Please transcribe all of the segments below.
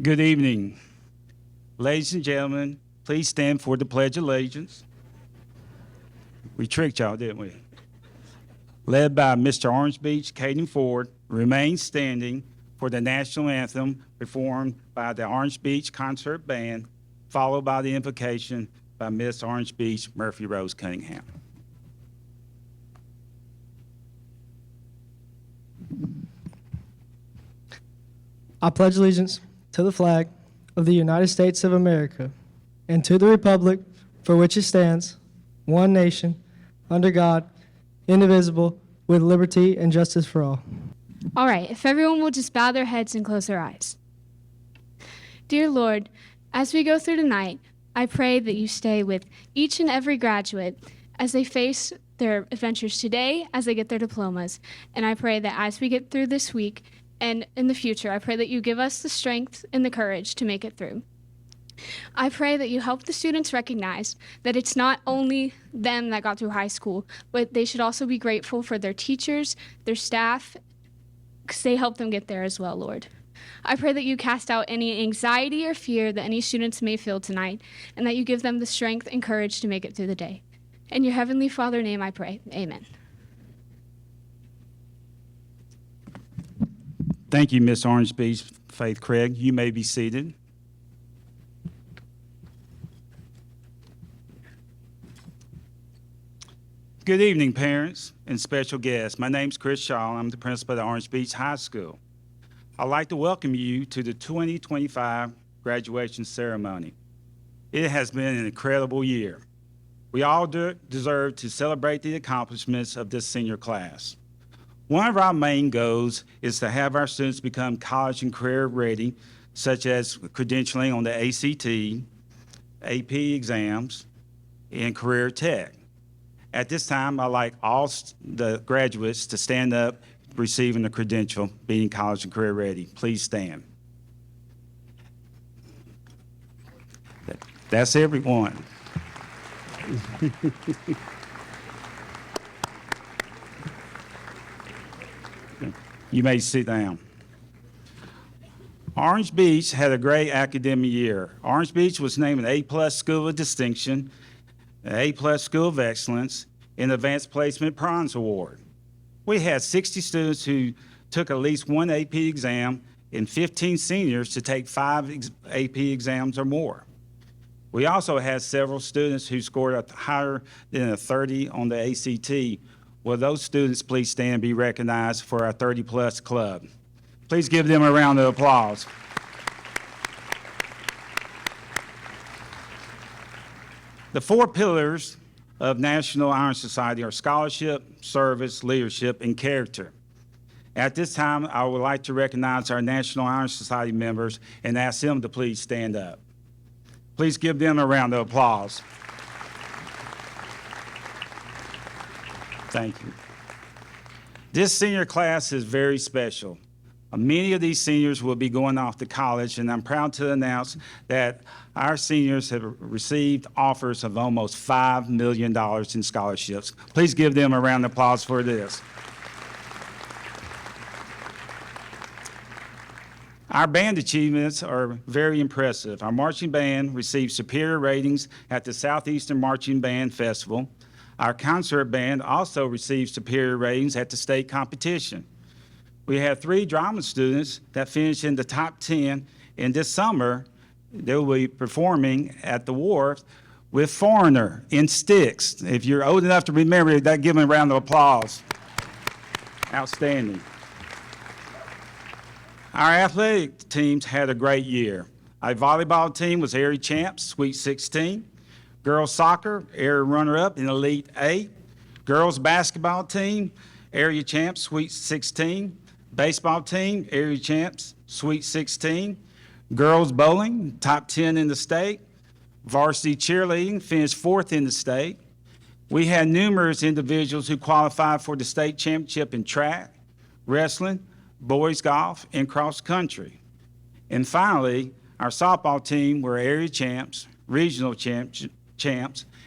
Good evening. Ladies and gentlemen, please stand for the Pledge of Allegiance. We tricked y'all, didn't we? Led by Mr. Orange Beach, Caden Ford, remain standing for the national anthem performed by the Orange Beach Concert Band, followed by the invocation by Miss Orange Beach, Murphy Rose Cunningham. I pledge allegiance to the flag of the United States of America and to the republic for which it stands, one nation, under God, indivisible, with liberty and justice for all. All right, if everyone will just bow their heads and close their eyes. Dear Lord, as we go through tonight, I pray that you stay with each and every graduate as they face their adventures today, as they get their diplomas. And I pray that as we get through this week and in the future, I pray that you give us the strength and the courage to make it through. I pray that you help the students recognize that it's not only them that got through high school, but they should also be grateful for their teachers, their staff, because they helped them get there as well, Lord. I pray that you cast out any anxiety or fear that any students may feel tonight, and that you give them the strength and courage to make it through the day. In your Heavenly Father name I pray, amen. Thank you, Miss Orange Beach Faith Craig. You may be seated. Good evening, parents and special guests. My name's Chris Shaw. I'm the principal at Orange Beach High School. I'd like to welcome you to the 2025 graduation ceremony. It has been an incredible year. We all deserve to celebrate the accomplishments of this senior class. One of our main goals is to have our students become college and career ready, such as credentialing on the ACT, AP exams, and career tech. At this time, I'd like all the graduates to stand up receiving the credential, being college and career ready. Please stand. That's everyone. You may sit down. Orange Beach had a great academic year. Orange Beach was named an A+ School of Distinction, an A+ School of Excellence, and Advanced Placement Bronze Award. We had 60 students who took at least one AP exam and 15 seniors to take 5 AP exams or more. We also had several students who scored higher than a 30 on the ACT. Will those students please stand and be recognized for our 30+ club? Please give them a round of applause. The 4 pillars of National Honor Society are scholarship, service, leadership, and character. At this time, I would like to recognize our National Honor Society members and ask them to please stand up. Please give them a round of applause. Thank you. This senior class is very special. Many of these seniors will be going off to college, and I'm proud to announce that our seniors have received offers of almost $5 million in scholarships. Please give them a round of applause for this. Our band achievements are very impressive. Our marching band received superior ratings at the Southeastern Marching Band Festival. Our concert band also received superior ratings at the state competition. We had 3 drama students that finished in the top 10, and this summer they will be performing at the Wharf with Foreigner in Styx. If you're old enough to remember that, give them a round of applause. Outstanding. Our athletic teams had a great year. Our volleyball team was area champs, Sweet 16. Girls soccer, area runner-up in Elite 8. Girls basketball team, area champs, Sweet 16. Baseball team, area champs, Sweet 16. Girls bowling, top 10 in the state. Varsity cheerleading finished 4th in the state. We had numerous individuals who qualified for the state championship in track, wrestling, boys golf, and cross country. And finally, our softball team were area champs, regional champs,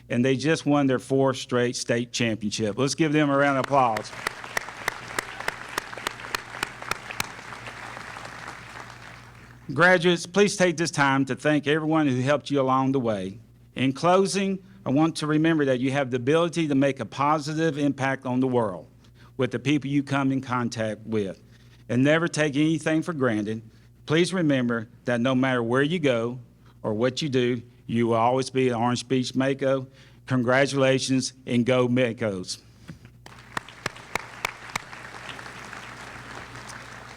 and they just won their 4th straight state championship. Let's give them a round of applause. Graduates, please take this time to thank everyone who helped you along the way. In closing, I want to remember that you have the ability to make a positive impact on the world with the people you come in contact with. And never take anything for granted. Please remember that no matter where you go or what you do, you will always be at Orange Beach Mako. Congratulations and go Makos.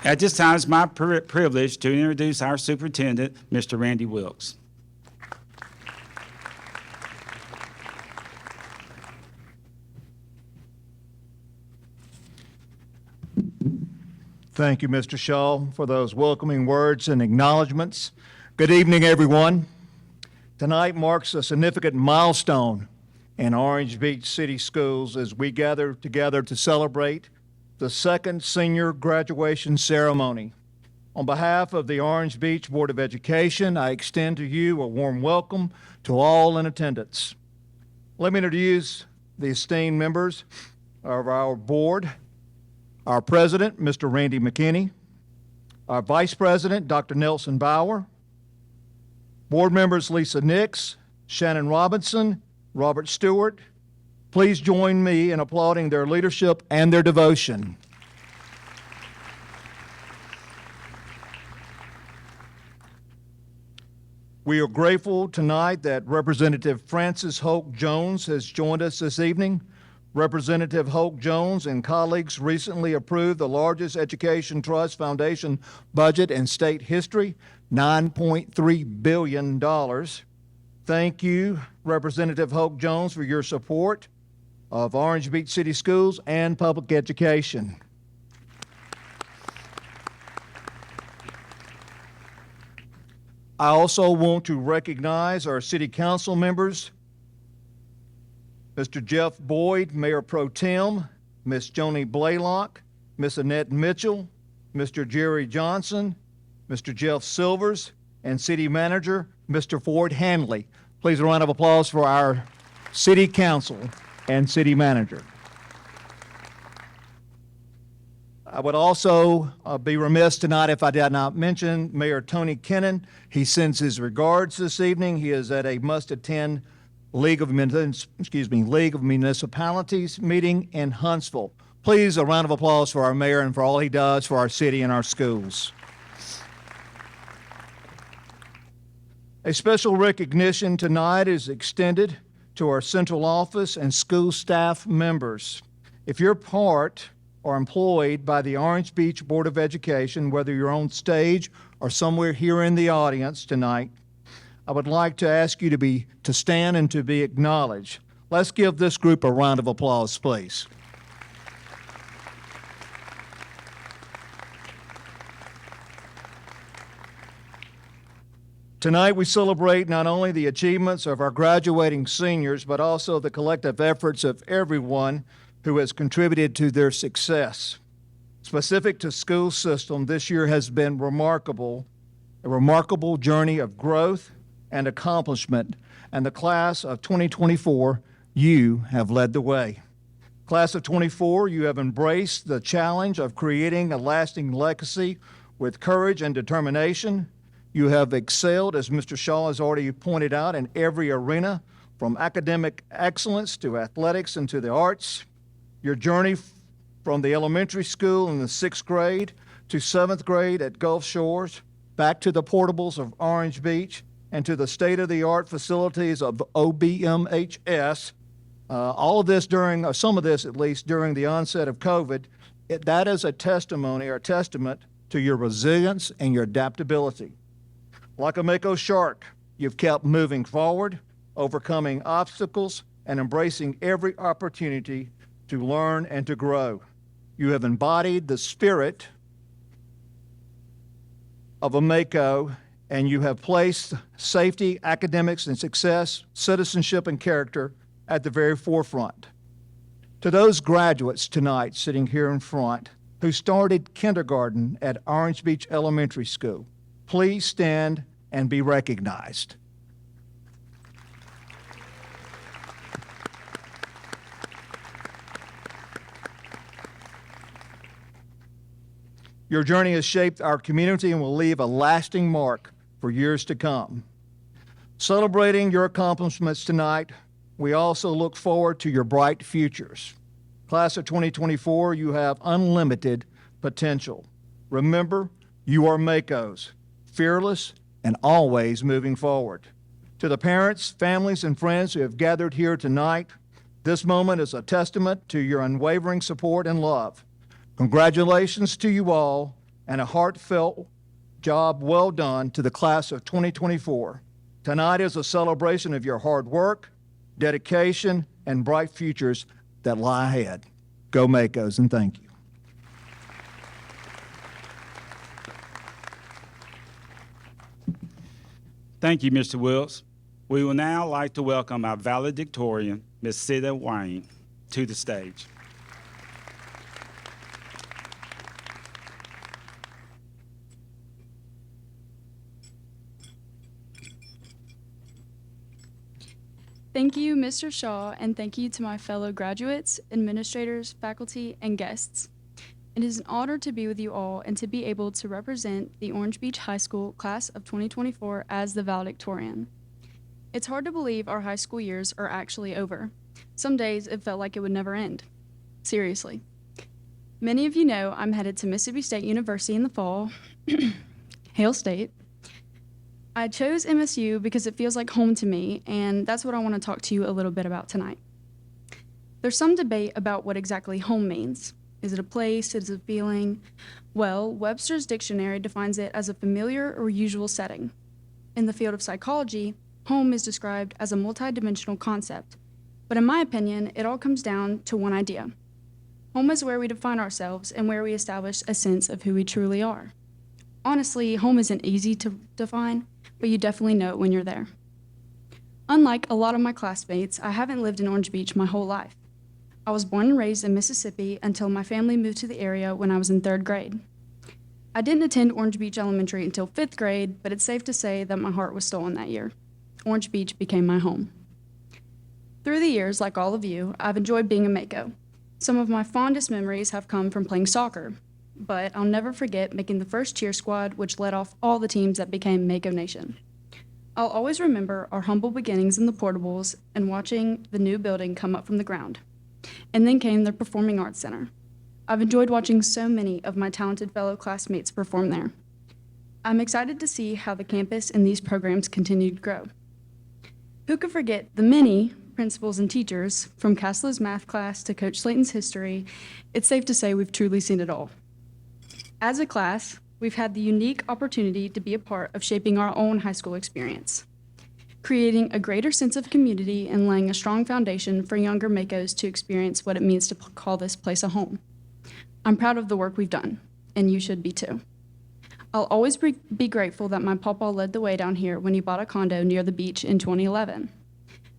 At this time, it's my privilege to introduce our superintendent, Mr. Randy Wilkes. Thank you, Mr. Shaw, for those welcoming words and acknowledgments. Good evening, everyone. Tonight marks a significant milestone in Orange Beach City Schools as we gather together to celebrate the second senior graduation ceremony. On behalf of the Orange Beach Board of Education, I extend to you a warm welcome to all in attendance. Let me introduce the esteemed members of our board. Our president, Mr. Randy McKinney. Our vice president, Dr. Nelson Bauer. Board members Lisa Nix, Shannon Robinson, Robert Stewart. Please join me in applauding their leadership and their devotion. We are grateful tonight that Representative Francis Hoke Jones has joined us this evening. Representative Hoke Jones and colleagues recently approved the largest education trust foundation budget in state history, $9.3 billion. Thank you, Representative Hoke Jones, for your support of Orange Beach City Schools and public education. I also want to recognize our city council members, Mr. Jeff Boyd, Mayor Pro Tem, Ms. Joni Blaylock, Ms. Annette Mitchell, Mr. Jerry Johnson, Mr. Jeff Silvers, and City Manager, Mr. Ford Hanley. Please a round of applause for our City Council and City Manager. I would also be remiss tonight if I did not mention Mayor Tony Kennon. He sends his regards this evening. He is at a must-attend League of Municipalities meeting in Huntsville. Please, a round of applause for our mayor and for all he does for our city and our schools. A special recognition tonight is extended to our central office and school staff members. If you're part or employed by the Orange Beach Board of Education, whether you're on stage or somewhere here in the audience tonight, I would like to ask you to stand and to be acknowledged. Let's give this group a round of applause, please. Tonight we celebrate not only the achievements of our graduating seniors, but also the collective efforts of everyone who has contributed to their success. Specific to school system, this year has been remarkable, a remarkable journey of growth and accomplishment, and the class of 2024, you have led the way. Class of 24, you have embraced the challenge of creating a lasting legacy with courage and determination. You have excelled, as Mr. Shaw has already pointed out, in every arena, from academic excellence to athletics and to the arts. Your journey from the elementary school in the 6th grade to 7th grade at Gulf Shores, back to the portables of Orange Beach, and to the state-of-the-art facilities of OBMHS, all of this during, or some of this at least, during the onset of COVID, that is a testimony or a testament to your resilience and your adaptability. Like a Mako shark, you've kept moving forward, overcoming obstacles, and embracing every opportunity to learn and to grow. You have embodied the spirit of a Mako, and you have placed safety, academics, and success, citizenship, and character at the very forefront. To those graduates tonight sitting here in front who started kindergarten at Orange Beach Elementary School, please stand and be recognized. Your journey has shaped our community and will leave a lasting mark for years to come. Celebrating your accomplishments tonight, we also look forward to your bright futures. Class of 2024, you have unlimited potential. Remember, you are Makos, fearless and always moving forward. To the parents, families, and friends who have gathered here tonight, this moment is a testament to your unwavering support and love. Congratulations to you all, and a heartfelt job well done to the class of 2024. Tonight is a celebration of your hard work, dedication, and bright futures that lie ahead. Go Makos, and thank you. Thank you, Mr. Wills. We will now like to welcome our valedictorian, Ms. Sida Wayne, to the stage. Thank you, Mr. Shaw, and thank you to my fellow graduates, administrators, faculty, and guests. It is an honor to be with you all and to be able to represent the Orange Beach High School class of 2024 as the valedictorian. It's hard to believe our high school years are actually over. Some days it felt like it would never end. Seriously. Many of you know I'm headed to Mississippi State University in the fall. Hail State. I chose MSU because it feels like home to me, and that's what I want to talk to you a little bit about tonight. There's some debate about what exactly home means. Is it a place? Is it a feeling? Well, Webster's dictionary defines it as a familiar or usual setting. In the field of psychology, home is described as a multidimensional concept, but in my opinion, it all comes down to one idea. Home is where we define ourselves and where we establish a sense of who we truly are. Honestly, home isn't easy to define, but you definitely know it when you're there. Unlike a lot of my classmates, I haven't lived in Orange Beach my whole life. I was born and raised in Mississippi until my family moved to the area when I was in 3rd grade. I didn't attend Orange Beach Elementary until 5th grade, but it's safe to say that my heart was stolen that year. Orange Beach became my home. Through the years, like all of you, I've enjoyed being a Mako. Some of my fondest memories have come from playing soccer, but I'll never forget making the first cheer squad, which led off all the teams that became Mako Nation. I'll always remember our humble beginnings in the portables and watching the new building come up from the ground. And then came the Performing Arts Center. I've enjoyed watching so many of my talented fellow classmates perform there. I'm excited to see how the campus and these programs continue to grow. Who could forget the many principals and teachers, from Casla's math class to Coach Slayton's history? It's safe to say we've truly seen it all. As a class, we've had the unique opportunity to be a part of shaping our own high school experience, creating a greater sense of community and laying a strong foundation for younger Makos to experience what it means to call this place a home. I'm proud of the work we've done, and you should be too. I'll always be grateful that my papa led the way down here when he bought a condo near the beach in 2011.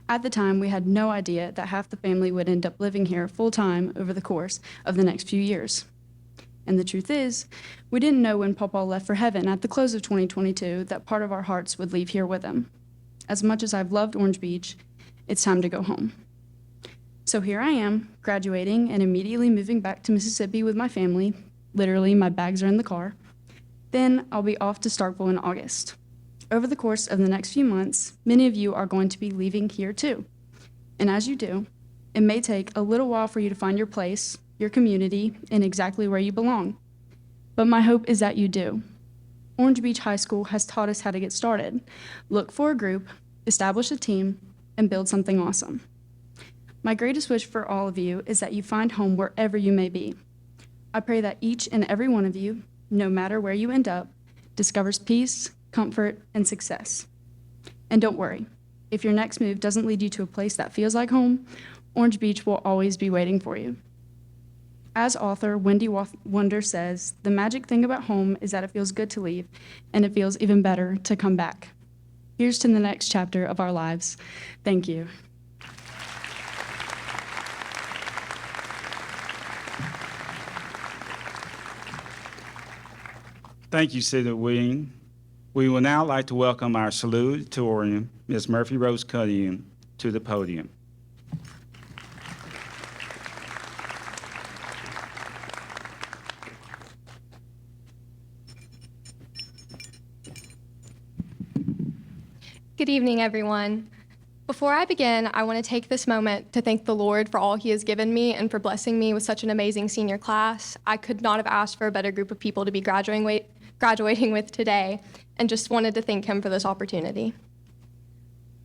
At the time, we had no idea that half the family would end up living here full-time over the course of the next few years. And the truth is, we didn't know when papa left for heaven at the close of 2022 that part of our hearts would leave here with him. As much as I've loved Orange Beach, it's time to go home. So here I am, graduating and immediately moving back to Mississippi with my family. Literally, my bags are in the car. Then I'll be off to Starkville in August. Over the course of the next few months, many of you are going to be leaving here too. And as you do, it may take a little while for you to find your place, your community, and exactly where you belong. But my hope is that you do. Orange Beach High School has taught us how to get started. Look for a group, establish a team, and build something awesome. My greatest wish for all of you is that you find home wherever you may be. I pray that each and every one of you, no matter where you end up, discovers peace, comfort, and success. And don't worry, if your next move doesn't lead you to a place that feels like home, Orange Beach will always be waiting for you. As author Wendy Wonder says, the magic thing about home is that it feels good to leave, and it feels even better to come back. Here's to the next chapter of our lives. Thank you. Thank you, Sida Wayne. We will now like to welcome our salutatorian, Ms. Murphy Rose Cunningham, to the podium. Good evening, everyone. Before I begin, I want to take this moment to thank the Lord for all He has given me and for blessing me with such an amazing senior class. I could not have asked for a better group of people to be graduating with today, and just wanted to thank Him for this opportunity.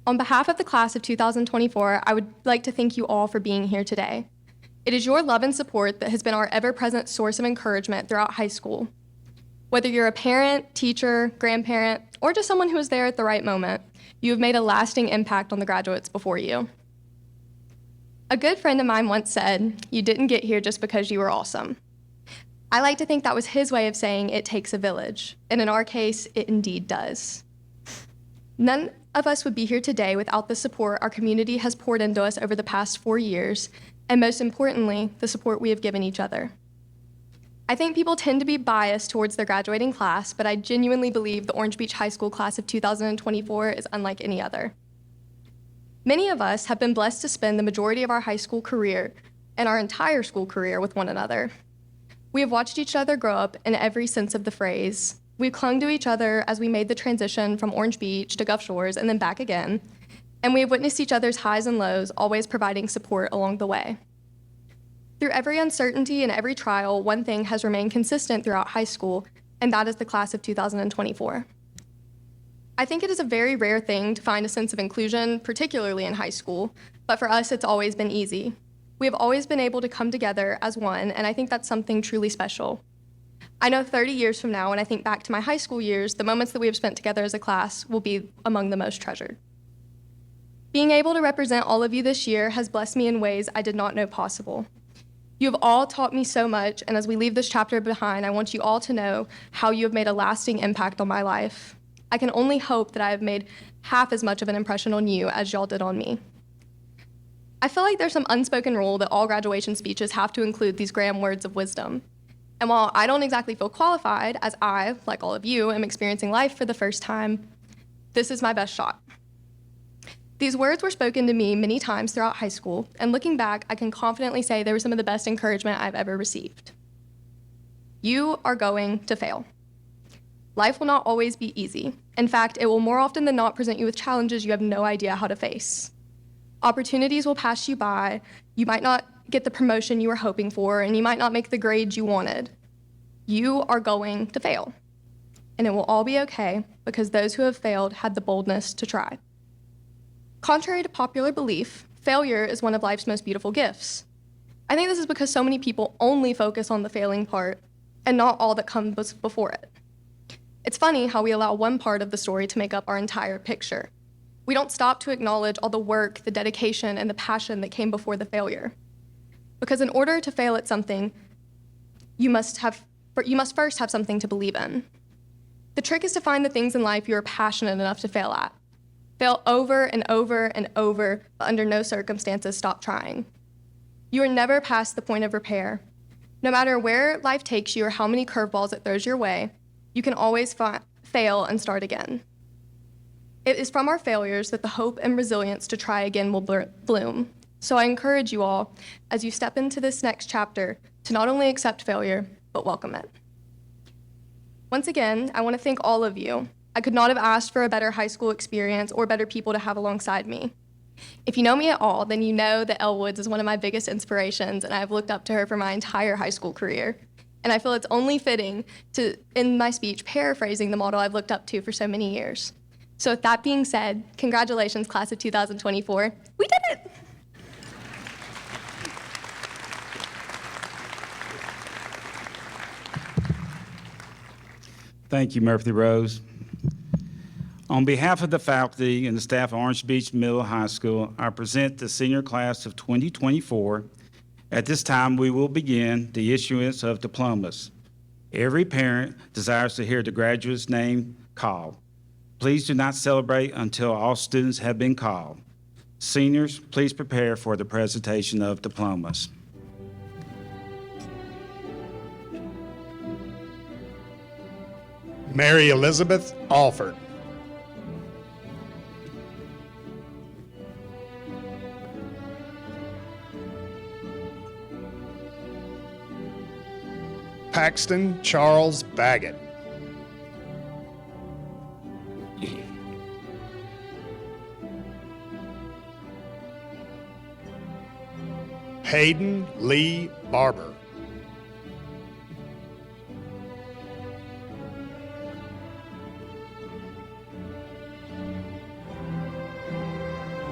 On behalf of the class of 2024, I would like to thank you all for being here today. It is your love and support that has been our ever-present source of encouragement throughout high school. Whether you're a parent, teacher, grandparent, or just someone who was there at the right moment, you have made a lasting impact on the graduates before you. A good friend of mine once said, "You didn't get here just because you were awesome." I like to think that was his way of saying it takes a village, and in our case, it indeed does. None of us would be here today without the support our community has poured into us over the past 4 years, and most importantly, the support we have given each other. I think people tend to be biased towards their graduating class, but I genuinely believe the Orange Beach High School class of 2024 is unlike any other. Many of us have been blessed to spend the majority of our high school career and our entire school career with one another. We have watched each other grow up in every sense of the phrase. We clung to each other as we made the transition from Orange Beach to Gulf Shores and then back again, and we have witnessed each other's highs and lows, always providing support along the way. Through every uncertainty and every trial, one thing has remained consistent throughout high school, and that is the class of 2024. I think it is a very rare thing to find a sense of inclusion, particularly in high school, but for us, it's always been easy. We have always been able to come together as one, and I think that's something truly special. I know 30 years from now, when I think back to my high school years, the moments that we have spent together as a class will be among the most treasured. Being able to represent all of you this year has blessed me in ways I did not know possible. You have all taught me so much, and as we leave this chapter behind, I want you all to know how you have made a lasting impact on my life. I can only hope that I have made half as much of an impression on you as y'all did on me. I feel like there's some unspoken rule that all graduation speeches have to include these grand words of wisdom. And while I don't exactly feel qualified, as I, like all of you, am experiencing life for the first time, this is my best shot. These words were spoken to me many times throughout high school, and looking back, I can confidently say they were some of the best encouragement I've ever received. You are going to fail. Life will not always be easy. In fact, it will more often than not present you with challenges you have no idea how to face. Opportunities will pass you by. You might not get the promotion you were hoping for, and you might not make the grades you wanted. You are going to fail. And it will all be okay, because those who have failed had the boldness to try. Contrary to popular belief, failure is one of life's most beautiful gifts. I think this is because so many people only focus on the failing part and not all that comes before it. It's funny how we allow one part of the story to make up our entire picture. We don't stop to acknowledge all the work, the dedication, and the passion that came before the failure. Because in order to fail at something, you must first have something to believe in. The trick is to find the things in life you are passionate enough to fail at. Fail over and over and over, but under no circumstances stop trying. You are never past the point of repair. No matter where life takes you or how many curveballs it throws your way, you can always fail and start again. It is from our failures that the hope and resilience to try again will bloom. So I encourage you all, as you step into this next chapter, to not only accept failure, but welcome it. Once again, I want to thank all of you. I could not have asked for a better high school experience or better people to have alongside me. If you know me at all, then you know that Elle Woods is one of my biggest inspirations, and I've looked up to her for my entire high school career. And I feel it's only fitting to end my speech paraphrasing the model I've looked up to for so many years. So with that being said, congratulations, class of 2024. We did it! Thank you, Murphy Rose. On behalf of the faculty and the staff of Orange Beach Middle High School, I present the senior class of 2024. At this time, we will begin the issuance of diplomas. Every parent desires to hear the graduate's name called. Please do not celebrate until all students have been called. Seniors, please prepare for the presentation of diplomas. Mary Elizabeth Alford. Paxton Charles Baggett. Hayden Lee Barber.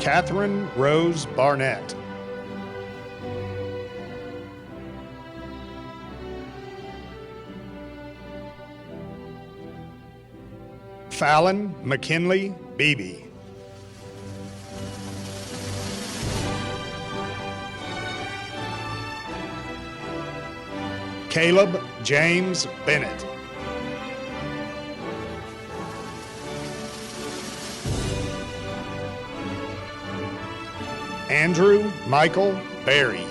Catherine Rose Barnett. Fallon McKinley Beebe. Caleb James Bennett. Andrew Michael Berry.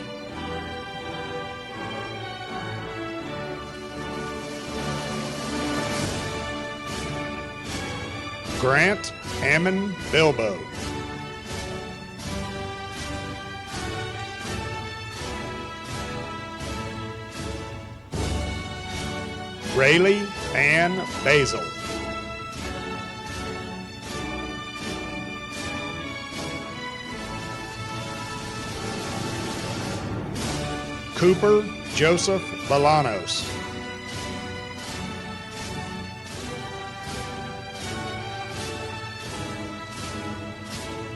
Grant Ammon Bilbo. Rayleigh Ann Basil. Cooper Joseph Bolanos.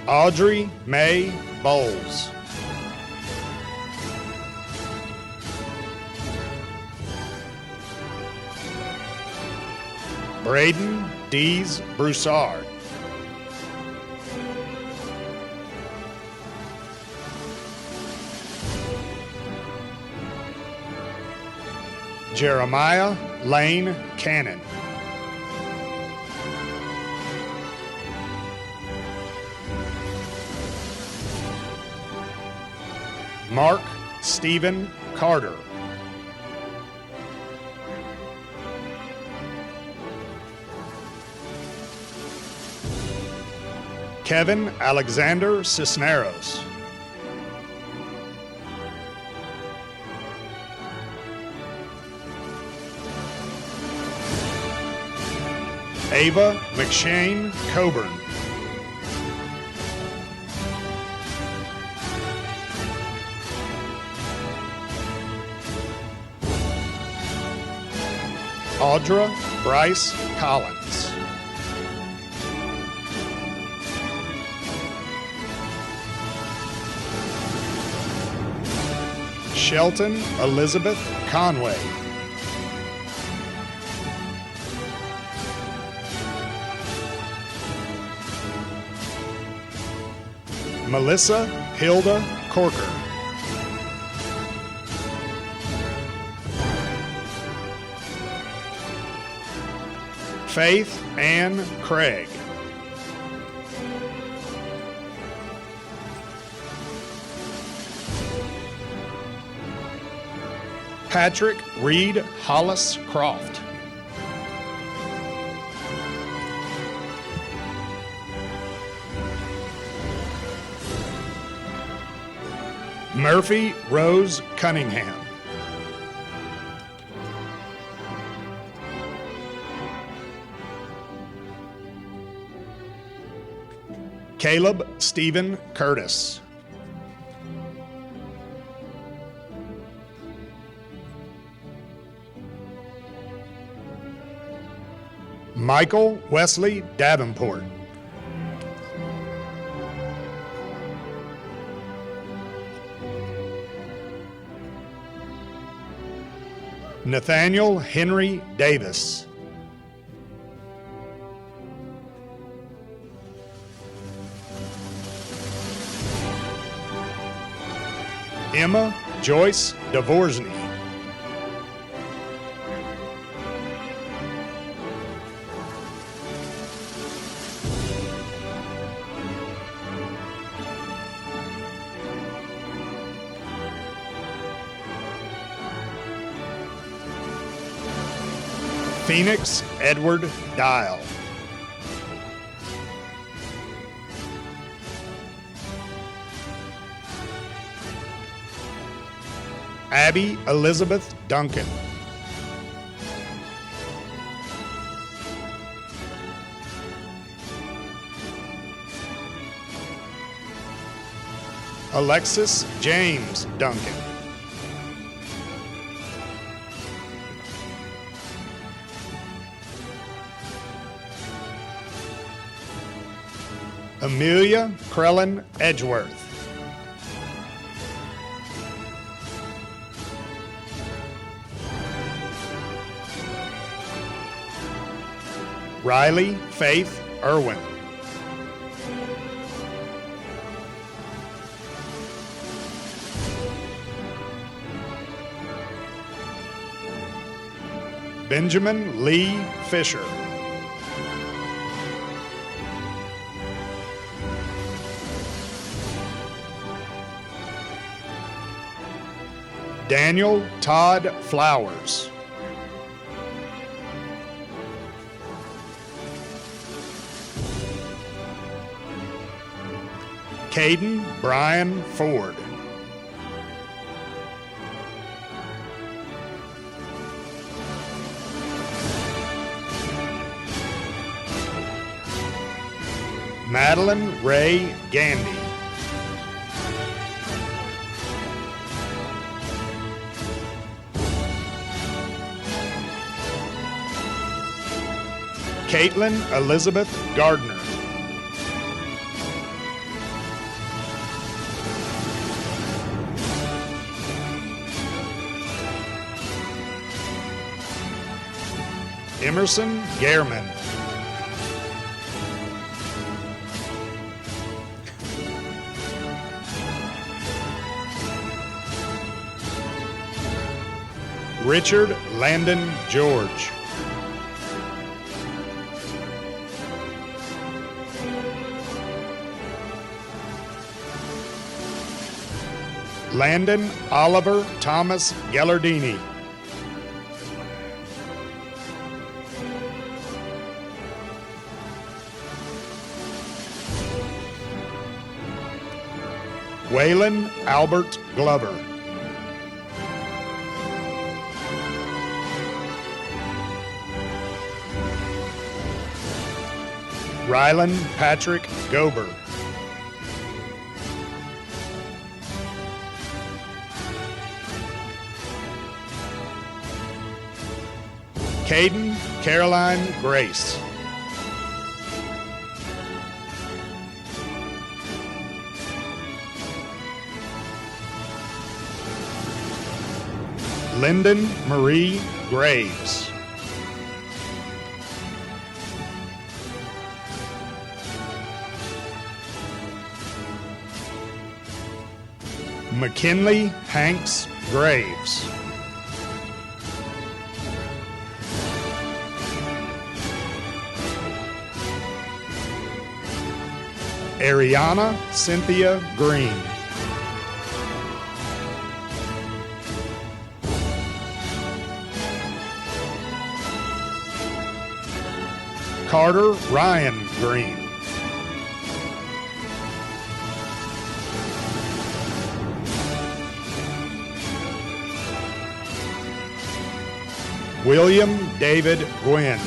Audrey Mae Bowles. Braden Dees Broussard. Jeremiah Lane Cannon. Mark Stephen Carter. Kevin Alexander Cisneros. Ava McShane Coburn. Audra Bryce Collins. Shelton Elizabeth Conway. Melissa Hilda Corker. Faith Ann Craig. Patrick Reed Hollis Croft. Murphy Rose Cunningham. Caleb Stephen Curtis. Michael Wesley Davenport. Nathaniel Henry Davis. Emma Joyce Dvorsny. Phoenix Edward Dial. Abby Elizabeth Duncan. Alexis James Duncan. Amelia Crellin Edgeworth. Riley Faith Irwin. Benjamin Lee Fisher. Daniel Todd Flowers. Caden Brian Ford. Madeline Ray Gandy. Caitlin Elizabeth Gardner. Emerson Gehrman. Richard Landon George. Landon Oliver Thomas Gellardini. Waylon Albert Glover. Rylan Patrick Gober. Caden Caroline Grace. Lyndon Marie Graves. McKinley Hanks Graves. Ariana Cynthia Green. Carter Ryan Green. William David Gwynn.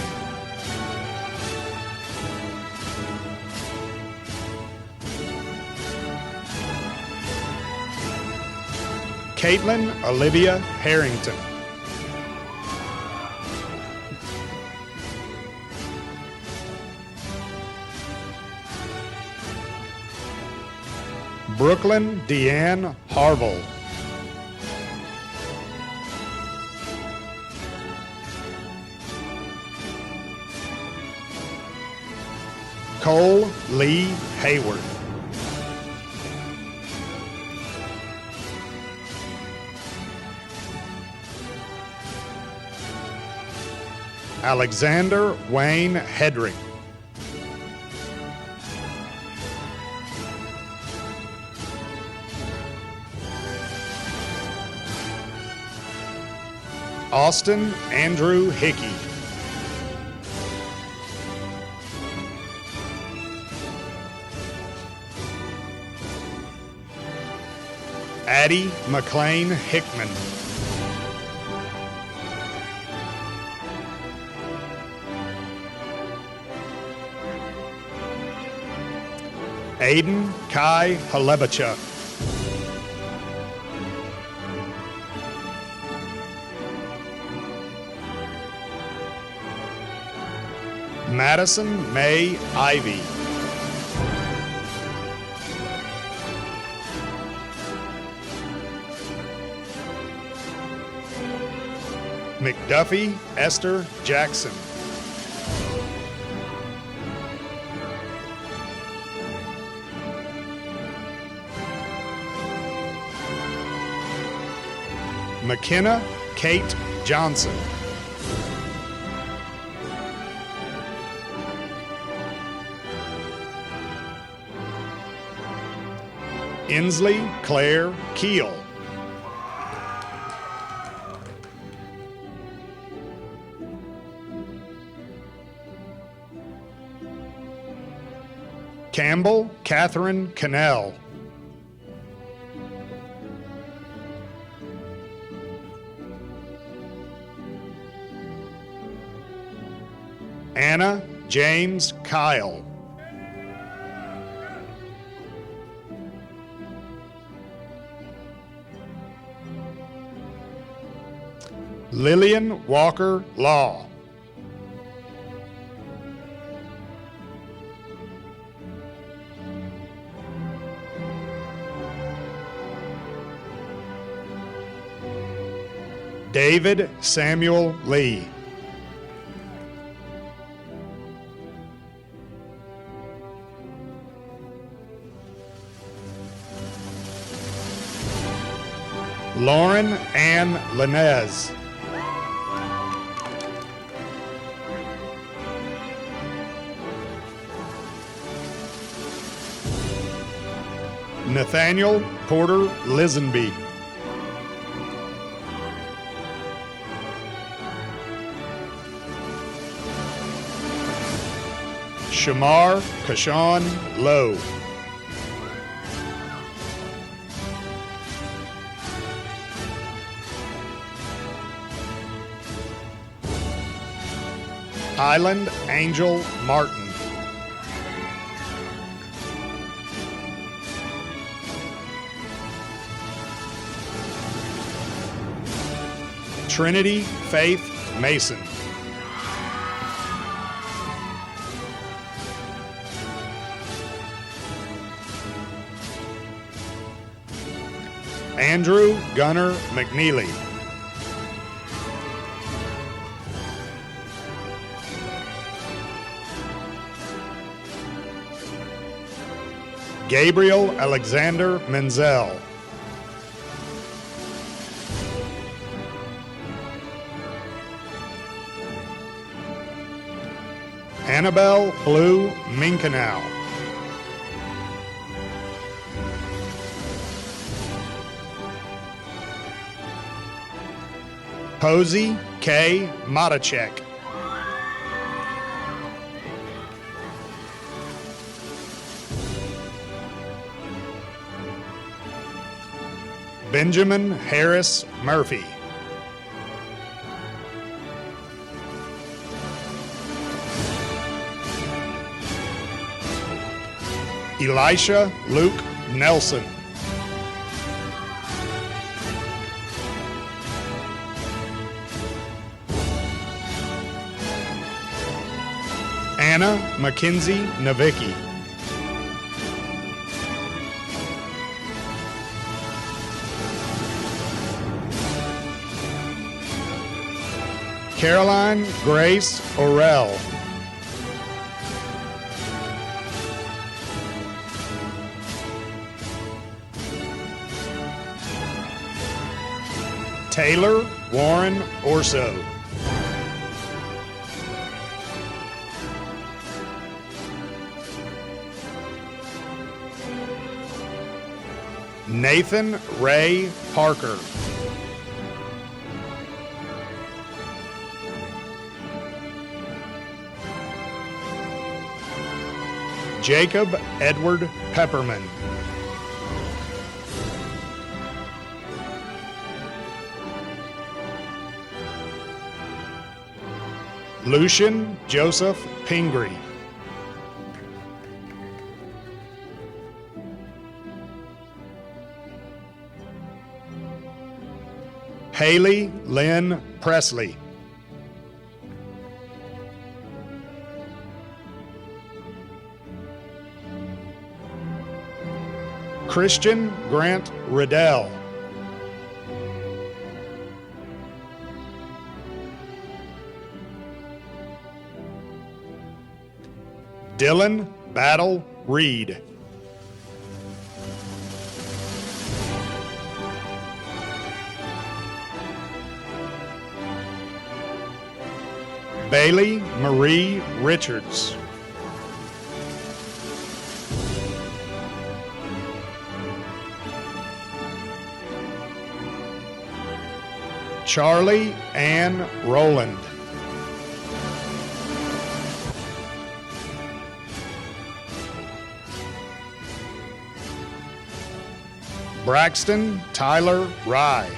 Caitlin Olivia Harrington. Brooklyn Deanne Harville. Cole Lee Hayward. Alexander Wayne Hedrick. Austin Andrew Hickey. Addie McLean Hickman. Aiden Kai Halebachuk. Madison May Ivy. McDuffie Esther Jackson. McKenna Kate Johnson. Inslee Claire Keel. Campbell Catherine Cannell. Anna James Kyle. Lillian Walker Law. David Samuel Lee. Lauren Ann Linez. Nathaniel Porter Lisenby. Shamar Kashawn Lowe. Island Angel Martin. Trinity Faith Mason. Andrew Gunner McNeely. Gabriel Alexander Menzel. Annabelle Blue Minkanau. Posey K. Matacek. Benjamin Harris Murphy. Elisha Luke Nelson. Anna Mackenzie Navicki. Caroline Grace Orell. Taylor Warren Orso. Nathan Ray Parker. Jacob Edward Pepperman. Lucian Joseph Pingree. Haley Lynn Presley. Christian Grant Riddell. Dylan Battle Reed. Bailey Marie Richards. Charlie Ann Rowland. Braxton Tyler Rye.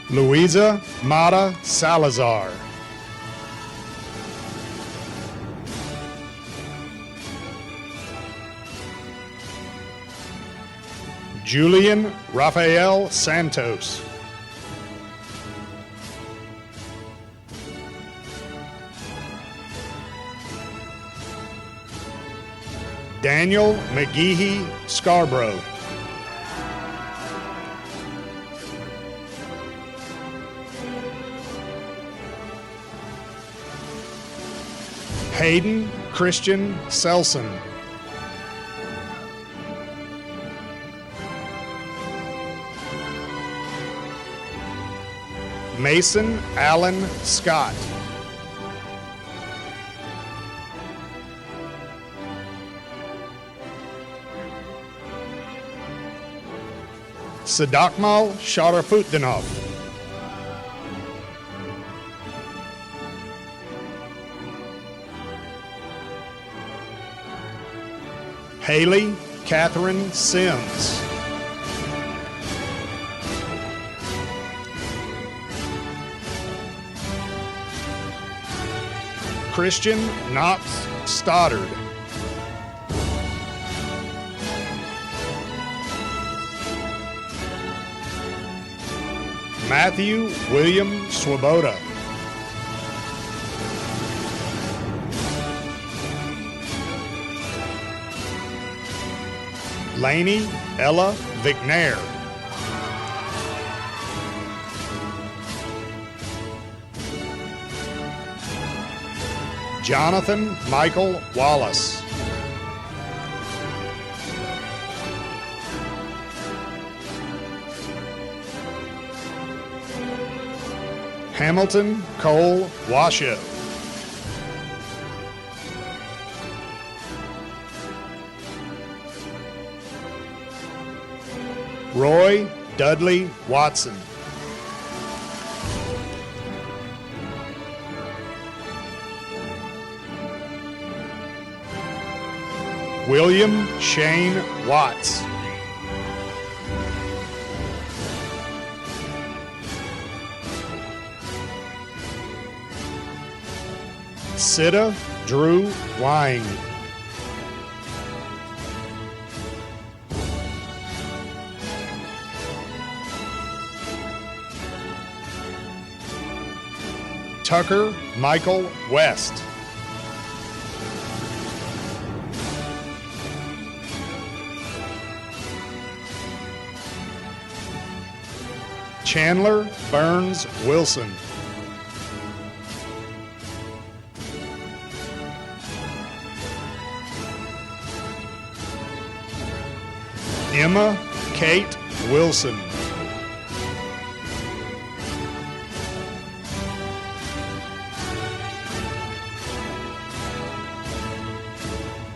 Louisa Mata Salazar. Julian Rafael Santos. Daniel McGehee Scarborough. Hayden Christian Selson. Mason Allen Scott. Sadakmal Sharafutdinov. Haley Catherine Sims. Christian Knox Stoddard. Matthew William Swoboda. Lainey Ella Vignair. Jonathan Michael Wallace. Hamilton Cole Washoe. Roy Dudley Watson. William Shane Watts. Sida Drew Wine. Tucker Michael West. Chandler Burns Wilson. Emma Kate Wilson.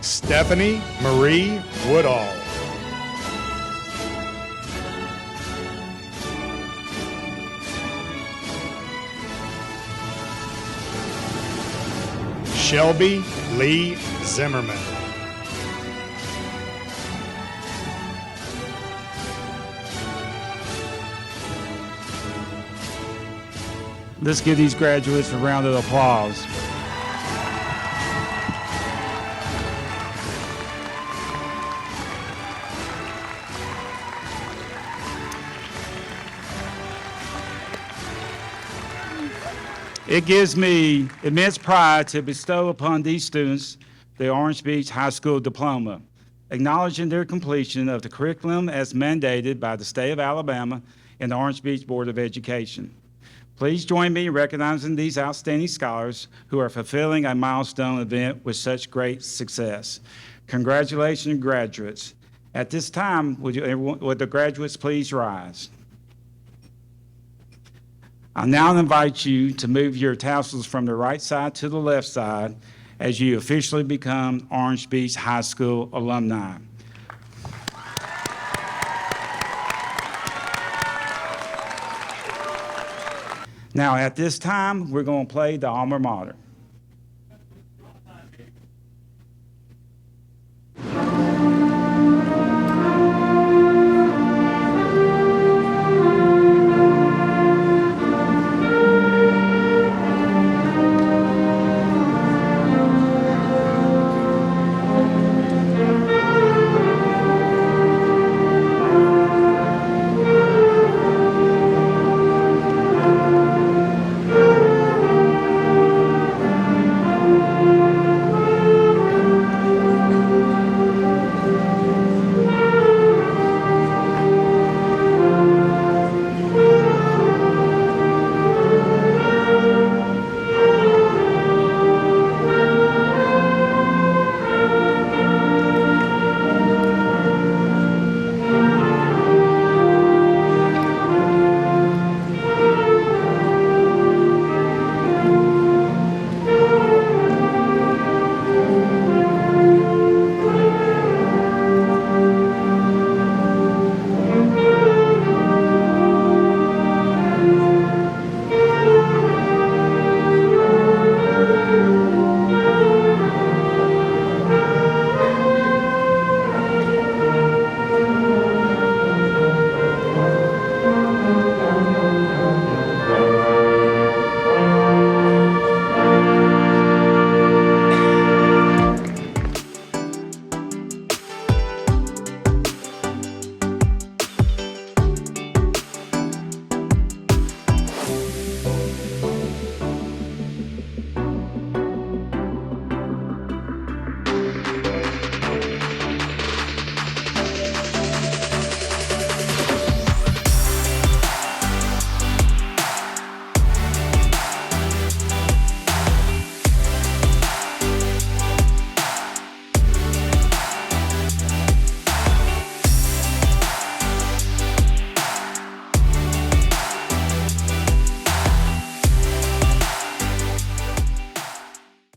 Stephanie Marie Woodall. Shelby Lee Zimmerman. Let's give these graduates a round of applause. It gives me immense pride to bestow upon these students the Orange Beach High School diploma, acknowledging their completion of the curriculum as mandated by the state of Alabama and the Orange Beach Board of Education. Please join me in recognizing these outstanding scholars who are fulfilling a milestone event with such great success. Congratulations, graduates. At this time, would the graduates please rise? I now invite you to move your tassels from the right side to the left side as you officially become Orange Beach High School alumni. Now, at this time, we're going to play the alma mater.